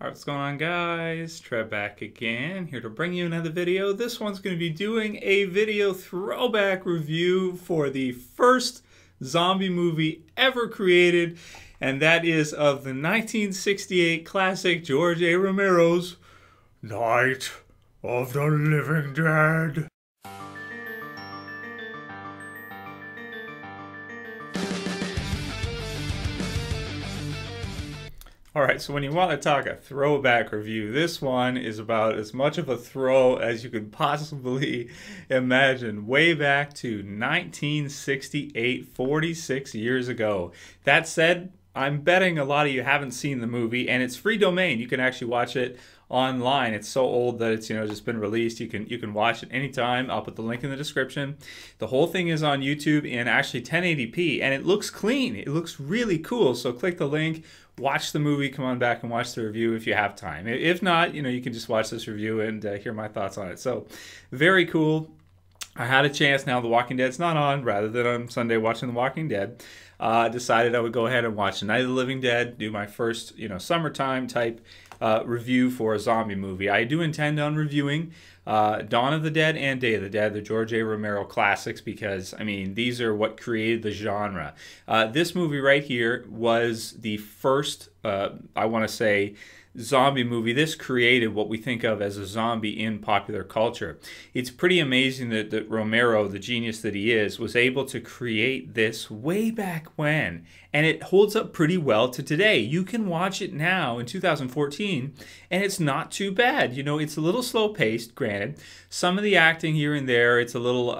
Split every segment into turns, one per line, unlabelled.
Alright, what's going on, guys? Trev back again, here to bring you another video. This one's going to be doing a video throwback review for the first zombie movie ever created, and that is of the 1968 classic George A. Romero's Night of the Living Dead. Alright, so when you want to talk a throwback review, this one is about as much of a throw as you could possibly imagine. Way back to 1968, 46 years ago. That said, I'm betting a lot of you haven't seen the movie, and it's free domain. You can actually watch it online. It's so old that it's just been released. You can watch it anytime. I'll put the link in the description. The whole thing is on YouTube in actually 1080p, and it looks clean. It looks really cool. So click the link, watch the movie, come on back and watch the review if you have time. If not, you can just watch this review and hear my thoughts on it. So very cool. I had a chance now. The Walking Dead's not on. Rather than on Sunday watching The Walking Dead, decided I would go ahead and watch Night of the Living Dead, do my first, summertime type review for a zombie movie. I do intend on reviewing Dawn of the Dead and Day of the Dead, the George A. Romero classics, because, these are what created the genre. This movie right here was the first, I want to say, zombie movie. This created what we think of as a zombie in popular culture. It's pretty amazing that Romero, the genius that he is, was able to create this way back when, and it holds up pretty well to today. You can watch it now in 2014 and it's not too bad. It's a little slow paced, granted. Some of the acting here and there, it's a little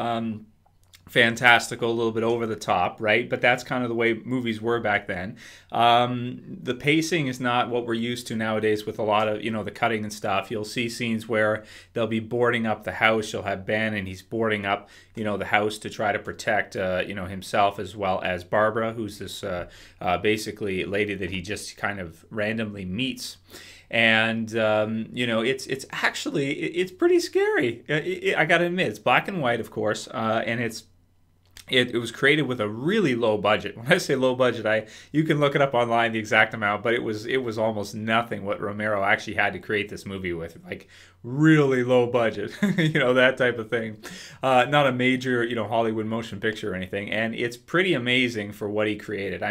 fantastical, a little bit over the top, right? But that's kind of the way movies were back then. The pacing is not what we're used to nowadays with a lot of, the cutting and stuff. You'll see scenes where they'll be boarding up the house. You'll have Ben and he's boarding up, the house to try to protect, himself, as well as Barbara, who's this basically lady that he just kind of randomly meets. And it's actually pretty scary. I gotta admit, it's black and white, of course, and it was created with a really low budget. When I say low budget, you can look it up online, the exact amount, but it was almost nothing what Romero actually had to create this movie with, like really low budget, that type of thing. Not a major, Hollywood motion picture or anything, and it's pretty amazing for what he created.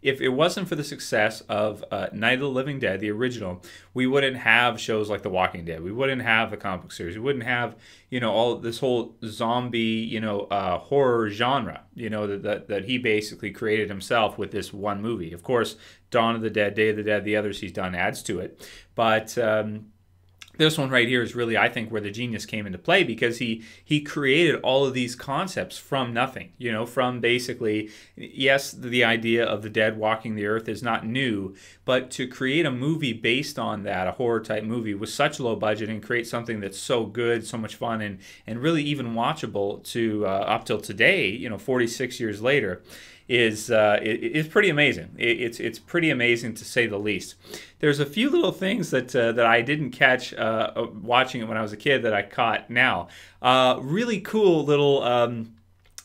If it wasn't for the success of Night of the Living Dead, the original, we wouldn't have shows like The Walking Dead. We wouldn't have the comic book series. We wouldn't have, all this whole zombie, horror genre, that he basically created himself with this one movie. Of course, Dawn of the Dead, Day of the Dead, the others he's done adds to it. But this one right here is really, I think, where the genius came into play, because he created all of these concepts from nothing. From basically, yes, the idea of the dead walking the earth is not new, but to create a movie based on that, a horror type movie with such low budget, and create something that's so good, so much fun, and really even watchable to up till today, 46 years later, is pretty amazing. It's pretty amazing, to say the least. There's a few little things that I didn't catch watching it when I was a kid that I caught now. Really cool little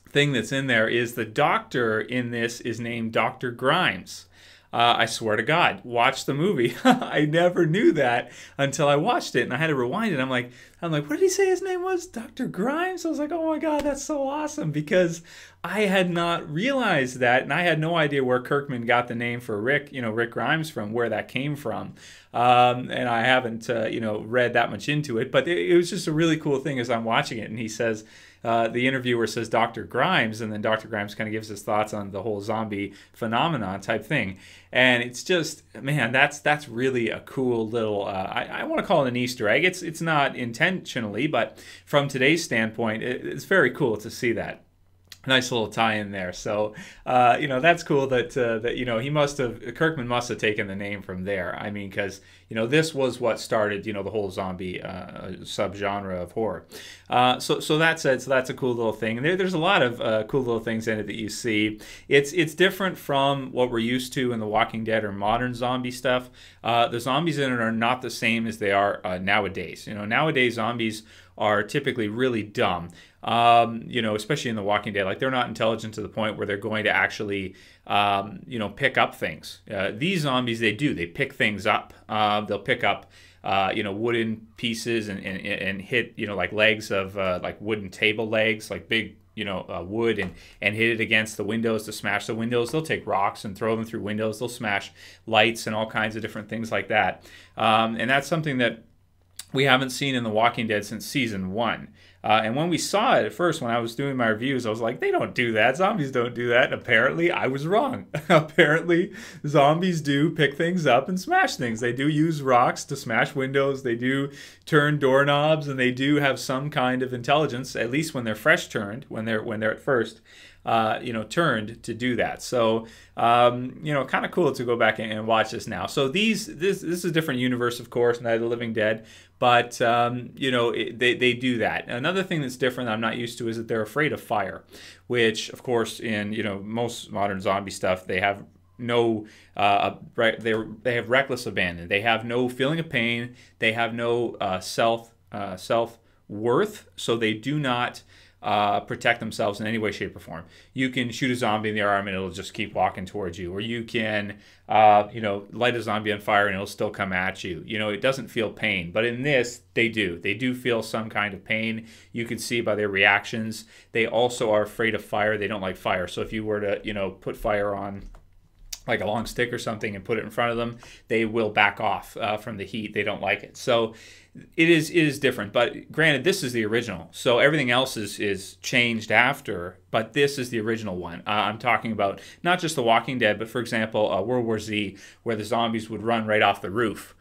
thing that's in there is the doctor in this is named Dr. Grimes. I swear to God, watch the movie. I never knew that until I watched it, and I had to rewind it. I'm like, what did he say his name was? Dr. Grimes? I was like, oh my God, that's so awesome, because I had not realized that, and I had no idea where Kirkman got the name for Rick, Rick Grimes, from, where that came from. And I haven't, read that much into it, but it was just a really cool thing as I'm watching it, and he says, the interviewer says Dr. Grimes, and then Dr. Grimes kind of gives his thoughts on the whole zombie phenomenon type thing. And it's just, man, that's really a cool little, I want to call it an Easter egg. It's not intentionally, but from today's standpoint, it's very cool to see that. Nice little tie-in there. So, that's cool that Kirkman must have taken the name from there. Because, this was what started, the whole zombie subgenre of horror. So that said, so that's a cool little thing. And there's a lot of cool little things in it that you see. It's different from what we're used to in The Walking Dead or modern zombie stuff. The zombies in it are not the same as they are nowadays. Nowadays zombies are typically really dumb. Especially in The Walking Dead, like they're not intelligent to the point where they're going to actually, pick up things. These zombies, they pick things up. They'll pick up, wooden pieces and hit, like legs of like wooden table legs, like big, wood and hit it against the windows to smash the windows. They'll take rocks and throw them through windows. They'll smash lights and all kinds of different things like that. And that's something that we haven't seen in The Walking Dead since season 1. And when we saw it at first, when I was doing my reviews, I was like, they don't do that. Zombies don't do that. And apparently, I was wrong. Apparently, zombies do pick things up and smash things. They do use rocks to smash windows. They do turn doorknobs, and they do have some kind of intelligence, at least when they're fresh turned, when they're at first, turned to do that. So, kind of cool to go back and watch this now. So this is a different universe, of course, Night of the Living Dead, but they do that. Another thing that's different that I'm not used to is that they're afraid of fire, which, of course, in most modern zombie stuff, they have no they have reckless abandon. They have no feeling of pain. They have no self worth. So they do not protect themselves in any way, shape, or form. You can shoot a zombie in the arm and it'll just keep walking towards you, or you can light a zombie on fire and it'll still come at you. It doesn't feel pain, but in this they do feel some kind of pain. You can see by their reactions. They also are afraid of fire. They don't like fire. So if you were to put fire on like a long stick or something and put it in front of them, they will back off from the heat. They don't like it. So it is different. But granted, this is the original. So everything else is changed after, but this is the original one. I'm talking about not just The Walking Dead, but for example, World War Z, where the zombies would run right off the roof.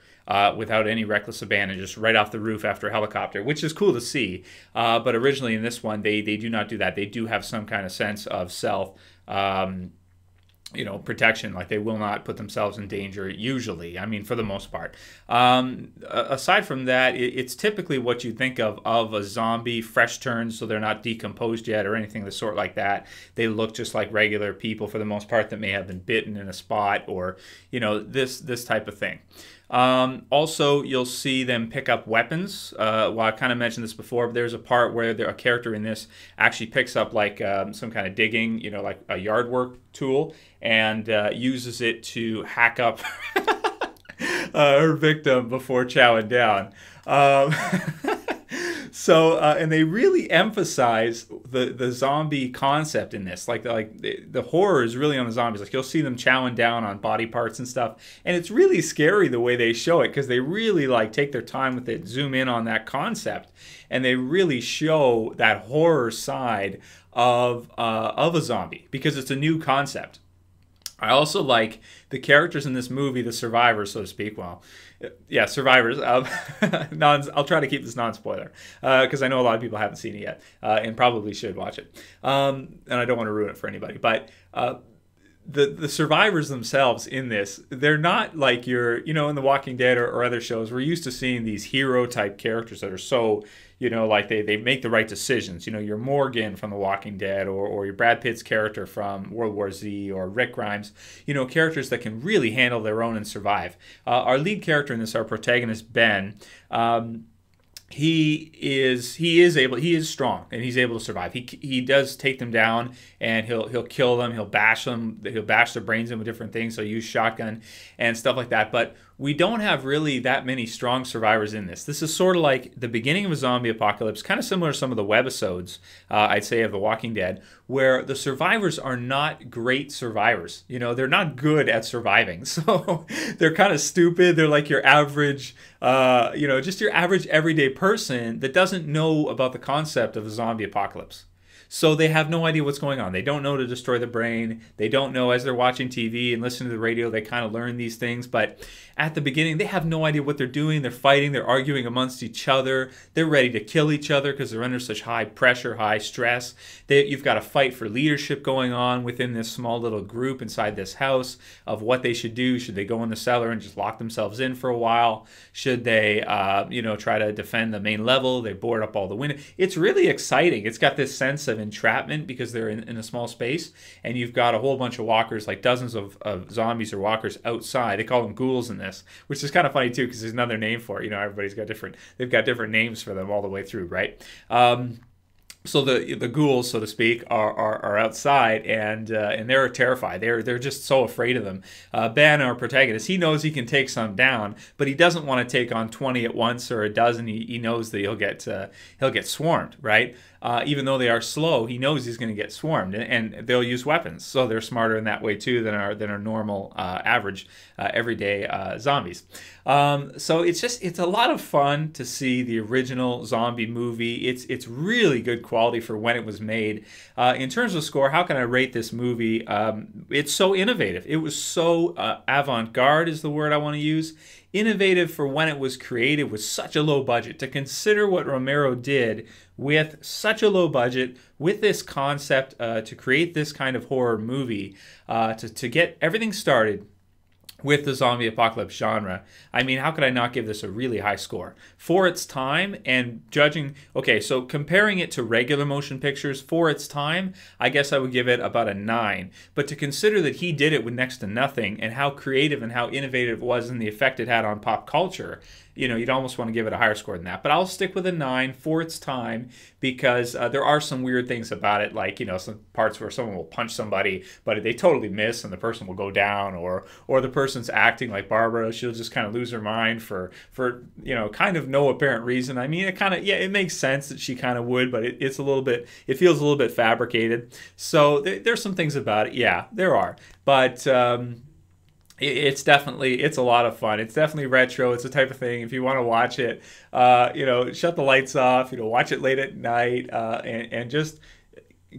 Without any reckless abandon, just right off the roof after a helicopter, which is cool to see. But originally in this one, they do not do that. They do have some kind of sense of self protection. Like they will not put themselves in danger usually. I mean, for the most part. Aside from that, it's typically what you think of a zombie, fresh turned, so they're not decomposed yet or anything of the sort like that. They look just like regular people for the most part that may have been bitten in a spot or, this type of thing. Also, you'll see them pick up weapons. Well, I kind of mentioned this before, but there's a part where a character in this actually picks up like some kind of digging, like a yard work tool, and uses it to hack up her victim before chowing down. And they really emphasize the zombie concept in this. Like the horror is really on the zombies. Like you'll see them chowing down on body parts and stuff, and it's really scary the way they show it because they really like take their time with it, zoom in on that concept, and they really show that horror side of a zombie because it's a new concept. I also like the characters in this movie, the survivors, so to speak. Well, yeah, survivors. I'll try to keep this non-spoiler because I know a lot of people haven't seen it yet and probably should watch it. And I don't want to ruin it for anybody. But the survivors themselves in this, they're not like in The Walking Dead or other shows. We're used to seeing these hero-type characters that are so... like they make the right decisions. Your Morgan from The Walking Dead or your Brad Pitt's character from World War Z or Rick Grimes, characters that can really handle their own and survive. Our lead character in this, our protagonist, Ben, he is strong and he's able to survive. He does take them down and he'll kill them, he'll bash their brains in with different things, he'll use shotgun and stuff like that. But we don't have really that many strong survivors in this. This is sort of like the beginning of a zombie apocalypse, kind of similar to some of the webisodes, I'd say, of The Walking Dead, where the survivors are not great survivors. They're not good at surviving. So they're kind of stupid. They're like your average, just your average everyday person that doesn't know about the concept of a zombie apocalypse. So they have no idea what's going on. They don't know to destroy the brain. They don't know as they're watching TV and listening to the radio, they kind of learn these things. But at the beginning, they have no idea what they're doing. They're fighting. They're arguing amongst each other. They're ready to kill each other because they're under such high pressure, high stress. You've got a fight for leadership going on within this small little group inside this house of what they should do. Should they go in the cellar and just lock themselves in for a while? Should they, try to defend the main level? They board up all the windows. It's really exciting. It's got this sense of entrapment because they're in a small space, and you've got a whole bunch of walkers, like dozens of zombies or walkers outside. They call them ghouls in this. protagonist, which is kind of funny too because there's another name for it. You know, everybody's got they've got different names for them all the way through, right? So the ghouls, so to speak, are outside, and they're terrified. They're just so afraid of them. Ben, our protagonist, he knows he can take some down, but he doesn't want to take on 20 at once or a dozen. He knows that he'll get swarmed, right? Even though they are slow, he knows he's going to get swarmed, and they'll use weapons. So they're smarter in that way too than our normal, average, everyday zombies. So it's a lot of fun to see the original zombie movie. It's really good quality for when it was made. In terms of score, how can I rate this movie? It's so innovative. It was so avant-garde is the word I want to use. Innovative for when it was created with such a low budget. To consider what Romero did with such a low budget, with this concept to create this kind of horror movie, to get everything started with the zombie apocalypse genre. I mean, how could I not give this a really high score? For its time, and judging, okay, so comparing it to regular motion pictures, for its time, I guess I would give it about a 9. But to consider that he did it with next to nothing, and how creative and how innovative it was and the effect it had on pop culture, you know, you'd almost want to give it a higher score than that. But I'll stick with a 9 for its time because there are some weird things about it, like, you know, some parts where someone will punch somebody, but they totally miss and the person will go down, or the person's acting like Barbara. She'll just kind of lose her mind for you know, kind of no apparent reason. I mean, it kind of, yeah, it makes sense that she kind of would, but it feels a little bit fabricated. So there's some things about it. Yeah, there are. But it's a lot of fun. It's definitely retro. It's the type of thing, if you want to watch it, you know, shut the lights off, you know, watch it late at night, and just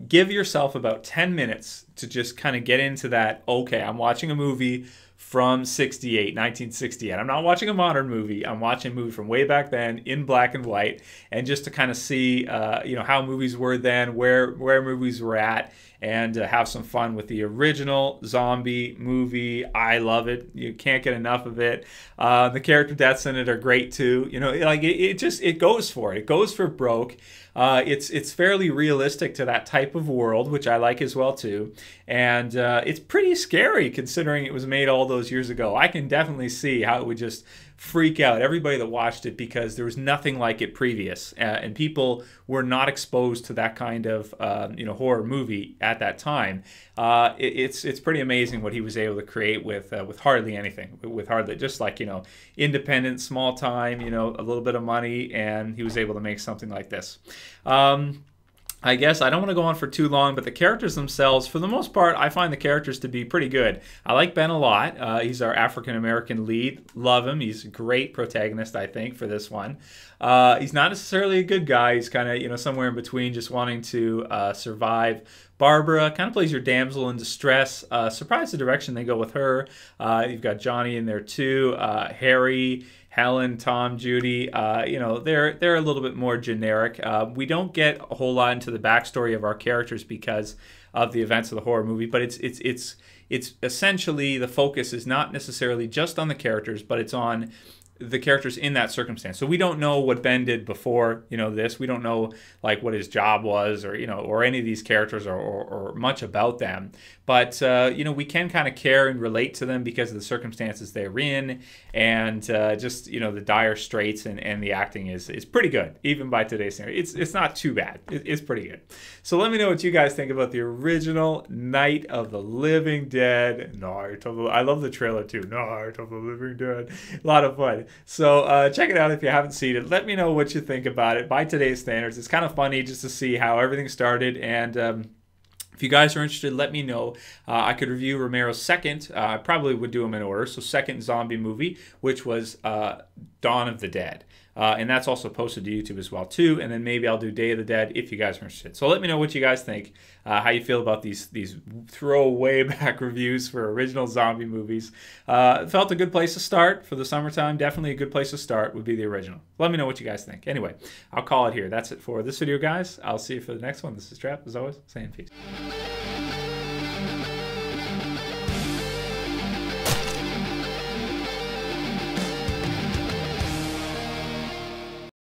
give yourself about 10 minutes to just kind of get into that, okay, I'm watching a movie from 1968. I'm not watching a modern movie. I'm watching a movie from way back then in black and white, and just to kind of see, you know, how movies were then, where movies were at, and have some fun with the original zombie movie. I love it. You can't get enough of it. The character deaths in it are great too. You know, like it goes for it. It goes for broke. It's fairly realistic to that type of world, which I like as well too. And it's pretty scary considering it was made all those years ago. I can definitely see how it would just freak out everybody that watched it because there was nothing like it previous, and people were not exposed to that kind of you know, horror movie at that time. It's pretty amazing what he was able to create with hardly anything, with hardly, just like, you know, independent, small time, you know, a little bit of money, and he was able to make something like this. I guess I don't want to go on for too long, but the characters themselves, for the most part, I find the characters to be pretty good. I like Ben a lot. He's our African-American lead. Love him. He's a great protagonist, I think, for this one. He's not necessarily a good guy. He's kind of, you know, somewhere in between, just wanting to survive. Barbara kind of plays your damsel in distress. Surprised the direction they go with her. You've got Johnny in there too. Harry, Helen, Tom, Judy, you know, they're a little bit more generic. We don't get a whole lot into the backstory of our characters because of the events of the horror movie, but it's essentially, the focus is not necessarily just on the characters, but it's on the characters in that circumstance. So we don't know what Ben did before, you know, this. We don't know, like, what his job was, or, you know, or any of these characters, or much about them. But, you know, we can kind of care and relate to them because of the circumstances they're in, and just, you know, the dire straits, and the acting is pretty good, even by today's standards. It's not too bad. It's pretty good. So let me know what you guys think about the original Night of the Living Dead. I love the trailer too. Night of the Living Dead. A lot of fun. So check it out if you haven't seen it. Let me know what you think about it by today's standards. It's kind of funny just to see how everything started, and if you guys are interested, let me know. I could review Romero's second. I probably would do them in order. So second zombie movie, which was Dawn of the Dead. And that's also posted to YouTube as well too. And then maybe I'll do Day of the Dead if you guys are interested. So let me know what you guys think, how you feel about these throwaway back reviews for original zombie movies. Felt a good place to start for the summertime. Definitely a good place to start would be the original. Let me know what you guys think. Anyway, I'll call it here. That's it for this video, guys. I'll see you for the next one. This is Trev, as always, saying peace.